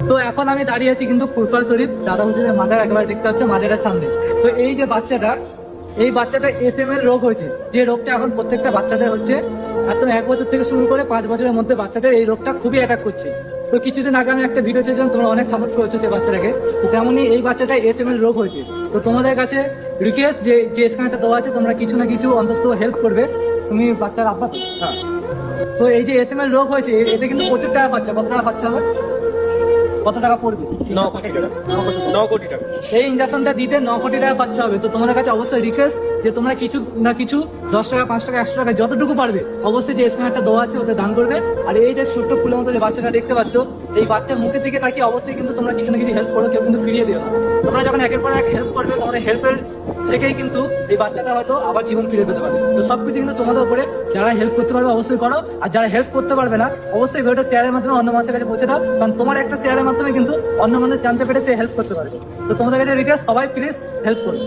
তো এখন আমি দাঁড়িয়ে আছি কিন্তু ফুরফুরা শরীফ দাদা হুজুরের মাজার একেবারে দেখতে হচ্ছে মাজারের সামনে। তো এই যে বাচ্চাটা, এই বাচ্চাটা এসএমএল রোগ হয়েছে, যে রোগটা এখন প্রত্যেকটা বাচ্চাদের হচ্ছে। একদম 1 বছর থেকে শুরু করে 5 বছরের মধ্যে বাচ্চাদের এই রোগটা খুবই অ্যাটাক করছে। তো কিছুদিন আগে আমি একটা ভিডিও ছেড়েছিলাম, তোমরা অনেক সাপোর্ট করেছো সেই বাচ্চাটাকে। তো তেমনই এই বাচ্চাটা এসএমএল রোগ হয়েছে। তো তোমাদের কাছে রিকোয়েস্ট যে স্ক্যানটা দেওয়া আছে, তোমরা কিছু না কিছু অন্তত হেল্প করবে। তুমি বাচ্চার আব্বা। তো এই যে এসএমএল রোগ হয়েছে, এতে কিন্তু প্রচুর টাকা খরচা। কত টাকা খরচা হবে? কত টাকা পড়বে? 9 কোটি টাকা। 9 কোটি টাকা। এই ইনজেকশনটা দিতে 9 কোটি টাকা খরচা হবে। তো তোমাদের কাছে অবশ্যই রিকোয়েস্ট যে তোমরা কিছু না কিছু 10 টাকা, 5 টাকা, 100 টাকা যতটুকু পারবে অবশ্যই যে স্ক্যানারটা দেওয়া আছে ওদের দান করবে। আর এই যে ছোট্ট ফুলের মতো যে বাচ্চাটা দেখতে পাচ্ছ, এই বাচ্চার মুখের দিকে তাকিয়ে অবশ্যই কিন্তু তোমরা কিছু না কিছু হেল্প করো, কেউ কিন্তু ফিরিয়ে দিও না। তোমরা যখন একের পর এক হেল্প করবে, তোমাদের হেল্পের থেকেই কিন্তু এই বাচ্চাটা হয়তো আবার জীবন ফিরে পেতে পারে। তো সবকিছু কিন্তু তোমাদের উপরে। যারা হেল্প করতে পারবে অবশ্যই করো, আর যারা হেল্প করতে পারবে না অবশ্যই ভিডিওটা শেয়ারের মাধ্যমে অন্য মানুষের কাছে পৌঁছে দাও, কারণ তোমার একটা শেয়ারের মাধ্যমে কিন্তু অন্য মানুষ জানতে পেরে সে হেল্প করতে পারে। তো তোমাদের কাছে রিকোয়েস্ট, সবাই প্লিজ হেল্প করো।